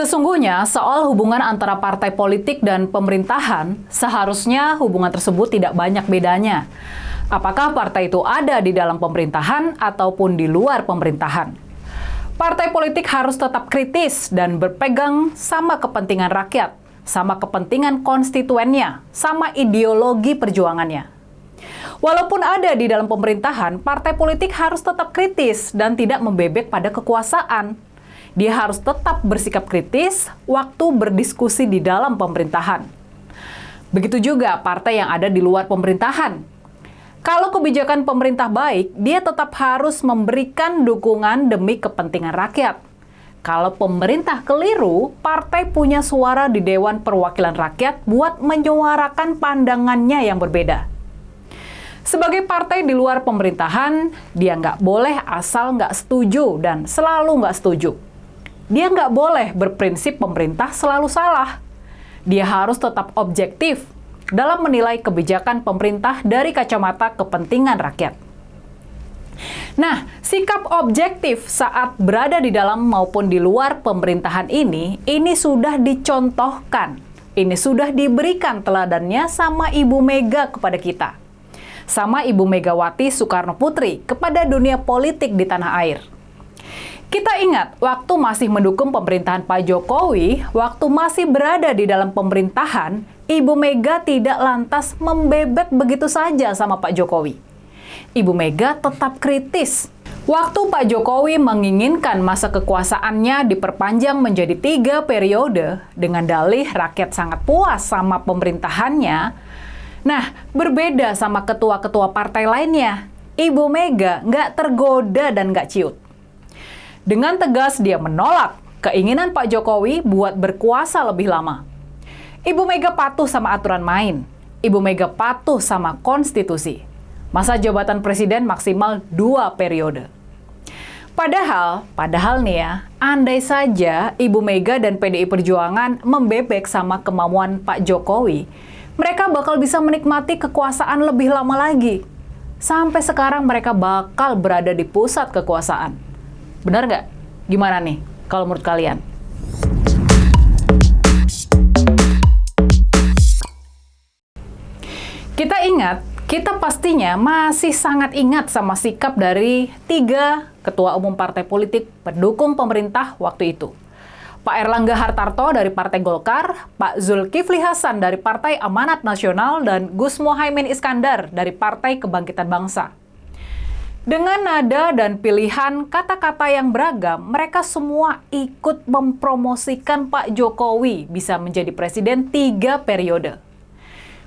Sesungguhnya, soal hubungan antara partai politik dan pemerintahan, seharusnya hubungan tersebut tidak banyak bedanya. Apakah partai itu ada di dalam pemerintahan ataupun di luar pemerintahan? Partai politik harus tetap kritis dan berpegang sama kepentingan rakyat, sama kepentingan konstituennya, sama ideologi perjuangannya. Walaupun ada di dalam pemerintahan, partai politik harus tetap kritis dan tidak membebek pada kekuasaan. Dia harus tetap bersikap kritis waktu berdiskusi di dalam pemerintahan. Begitu juga partai yang ada di luar pemerintahan. Kalau kebijakan pemerintah baik, dia tetap harus memberikan dukungan demi kepentingan rakyat. Kalau pemerintah keliru, partai punya suara di Dewan Perwakilan Rakyat buat menyuarakan pandangannya yang berbeda. Sebagai partai di luar pemerintahan, dia nggak boleh asal nggak setuju dan selalu nggak setuju. Dia nggak boleh berprinsip pemerintah selalu salah. Dia harus tetap objektif dalam menilai kebijakan pemerintah dari kacamata kepentingan rakyat. Nah, sikap objektif saat berada di dalam maupun di luar pemerintahan ini sudah dicontohkan. Ini sudah diberikan teladannya sama Ibu Mega kepada kita. Sama Ibu Megawati Soekarno Putri kepada dunia politik di tanah air. Kita ingat, waktu masih mendukung pemerintahan Pak Jokowi, waktu masih berada di dalam pemerintahan, Ibu Mega tidak lantas membebek begitu saja sama Pak Jokowi. Ibu Mega tetap kritis. Waktu Pak Jokowi menginginkan masa kekuasaannya diperpanjang menjadi 3 periode dengan dalih rakyat sangat puas sama pemerintahannya. Nah, berbeda sama ketua-ketua partai lainnya, Ibu Mega nggak tergoda dan nggak ciut. Dengan tegas dia menolak keinginan Pak Jokowi buat berkuasa lebih lama. Ibu Mega patuh sama aturan main. Ibu Mega patuh sama konstitusi. Masa jabatan presiden maksimal 2 periode. Padahal nih ya, andai saja Ibu Mega dan PDI Perjuangan membebek sama kemauan Pak Jokowi, mereka bakal bisa menikmati kekuasaan lebih lama lagi. Sampai sekarang mereka bakal berada di pusat kekuasaan. Benar nggak? Gimana nih kalau menurut kalian? Kita pastinya masih sangat ingat sama sikap dari 3 ketua umum partai politik pendukung pemerintah waktu itu. Pak Erlangga Hartarto dari Partai Golkar, Pak Zulkifli Hasan dari Partai Amanat Nasional, dan Gus Muhaimin Iskandar dari Partai Kebangkitan Bangsa. Dengan nada dan pilihan kata-kata yang beragam, mereka semua ikut mempromosikan Pak Jokowi bisa menjadi presiden 3 periode.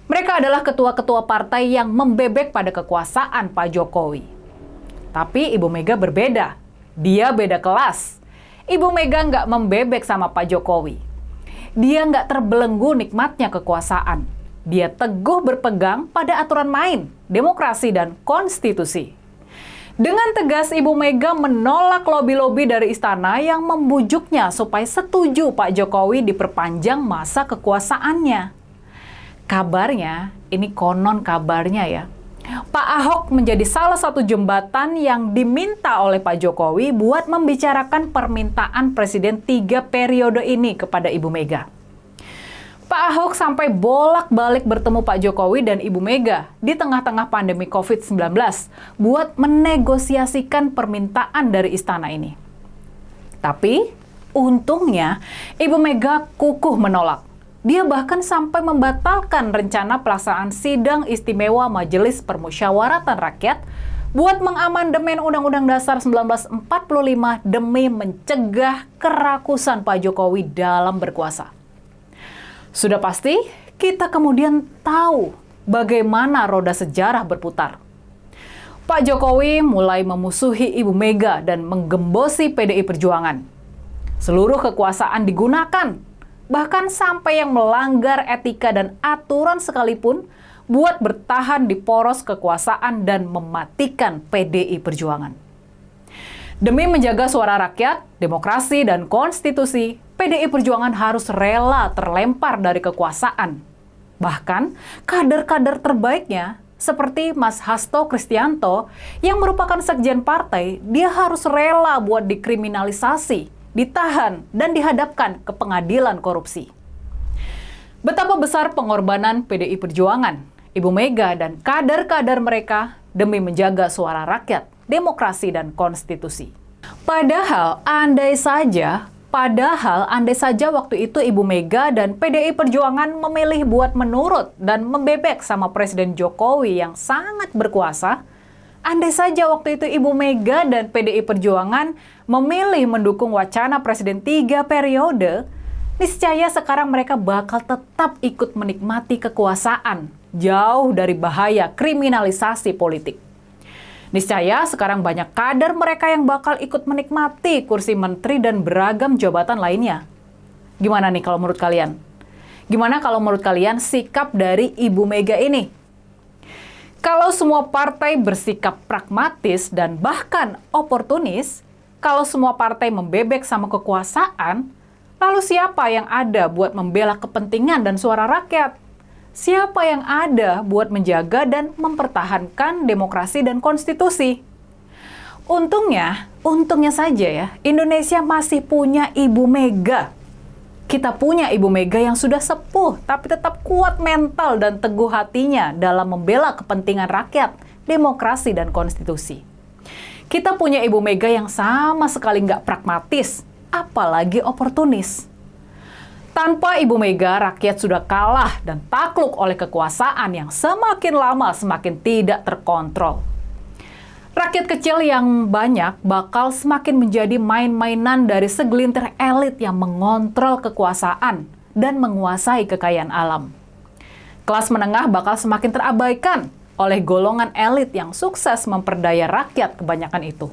Mereka adalah ketua-ketua partai yang membebek pada kekuasaan Pak Jokowi. Tapi Ibu Mega berbeda. Dia beda kelas. Ibu Mega nggak membebek sama Pak Jokowi. Dia nggak terbelenggu nikmatnya kekuasaan. Dia teguh berpegang pada aturan main, demokrasi, dan konstitusi. Dengan tegas, Ibu Mega menolak lobi-lobi dari istana yang membujuknya supaya setuju Pak Jokowi diperpanjang masa kekuasaannya. Kabarnya, ini konon kabarnya ya, Pak Ahok menjadi salah satu jembatan yang diminta oleh Pak Jokowi buat membicarakan permintaan Presiden 3 periode ini kepada Ibu Mega. Pak Ahok sampai bolak-balik bertemu Pak Jokowi dan Ibu Mega di tengah-tengah pandemi COVID-19 buat menegosiasikan permintaan dari istana ini. Tapi, untungnya Ibu Mega kukuh menolak. Dia bahkan sampai membatalkan rencana pelaksanaan sidang istimewa Majelis Permusyawaratan Rakyat buat mengamandemen Undang-Undang Dasar 1945 demi mencegah kerakusan Pak Jokowi dalam berkuasa. Sudah pasti, kita kemudian tahu bagaimana roda sejarah berputar. Pak Jokowi mulai memusuhi Ibu Mega dan menggembosi PDI Perjuangan. Seluruh kekuasaan digunakan, bahkan sampai yang melanggar etika dan aturan sekalipun, buat bertahan di poros kekuasaan dan mematikan PDI Perjuangan. Demi menjaga suara rakyat, demokrasi, dan konstitusi, PDI Perjuangan harus rela terlempar dari kekuasaan. Bahkan, kader-kader terbaiknya, seperti Mas Hasto Kristianto, yang merupakan sekjen partai, dia harus rela buat dikriminalisasi, ditahan, dan dihadapkan ke pengadilan korupsi. Betapa besar pengorbanan PDI Perjuangan, Ibu Mega dan kader-kader mereka demi menjaga suara rakyat, demokrasi, dan konstitusi. Padahal andai saja waktu itu Ibu Mega dan PDI Perjuangan memilih buat menurut dan membebek sama Presiden Jokowi yang sangat berkuasa, andai saja waktu itu Ibu Mega dan PDI Perjuangan memilih mendukung wacana Presiden 3 periode, niscaya sekarang mereka bakal tetap ikut menikmati kekuasaan, jauh dari bahaya kriminalisasi politik. Niscaya sekarang banyak kader mereka yang bakal ikut menikmati kursi menteri dan beragam jabatan lainnya. Gimana nih kalau menurut kalian? Gimana kalau menurut kalian sikap dari Ibu Mega ini? Kalau semua partai bersikap pragmatis dan bahkan oportunis, kalau semua partai membebek sama kekuasaan, lalu siapa yang ada buat membela kepentingan dan suara rakyat? Siapa yang ada buat menjaga dan mempertahankan demokrasi dan konstitusi? Untungnya saja ya, Indonesia masih punya Ibu Mega. Kita punya Ibu Mega yang sudah sepuh, tapi tetap kuat mental dan teguh hatinya dalam membela kepentingan rakyat, demokrasi, dan konstitusi. Kita punya Ibu Mega yang sama sekali nggak pragmatis, apalagi oportunis. Tanpa Ibu Mega, rakyat sudah kalah dan takluk oleh kekuasaan yang semakin lama semakin tidak terkontrol. Rakyat kecil yang banyak bakal semakin menjadi main-mainan dari segelintir elit yang mengontrol kekuasaan dan menguasai kekayaan alam. Kelas menengah bakal semakin terabaikan oleh golongan elit yang sukses memperdaya rakyat kebanyakan itu.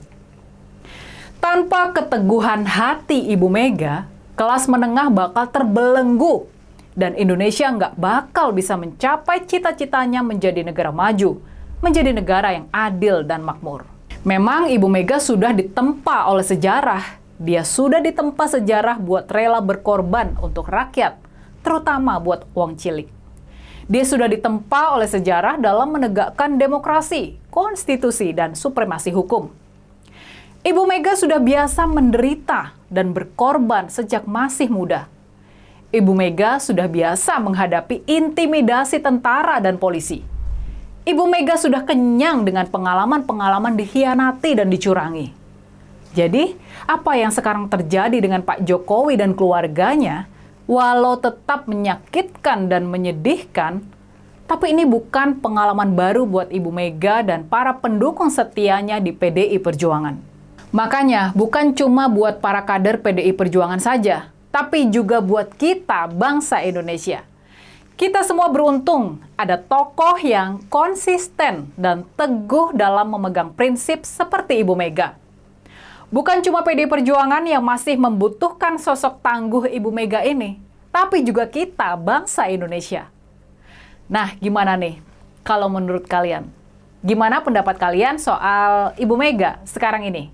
Tanpa keteguhan hati Ibu Mega, kelas menengah bakal terbelenggu dan Indonesia nggak bakal bisa mencapai cita-citanya menjadi negara maju, menjadi negara yang adil dan makmur. Memang Ibu Mega sudah ditempa oleh sejarah. Dia sudah ditempa sejarah buat rela berkorban untuk rakyat, terutama buat uang cilik. Dia sudah ditempa oleh sejarah dalam menegakkan demokrasi, konstitusi, dan supremasi hukum. Ibu Mega sudah biasa menderita dan berkorban sejak masih muda. Ibu Mega sudah biasa menghadapi intimidasi tentara dan polisi. Ibu Mega sudah kenyang dengan pengalaman-pengalaman dikhianati dan dicurangi. Jadi, apa yang sekarang terjadi dengan Pak Jokowi dan keluarganya, walau tetap menyakitkan dan menyedihkan, tapi ini bukan pengalaman baru buat Ibu Mega dan para pendukung setianya di PDI Perjuangan. Makanya, bukan cuma buat para kader PDI Perjuangan saja, tapi juga buat kita, bangsa Indonesia. Kita semua beruntung ada tokoh yang konsisten dan teguh dalam memegang prinsip seperti Ibu Mega. Bukan cuma PDI Perjuangan yang masih membutuhkan sosok tangguh Ibu Mega ini, tapi juga kita, bangsa Indonesia. Nah, gimana nih kalau menurut kalian? Gimana pendapat kalian soal Ibu Mega sekarang ini?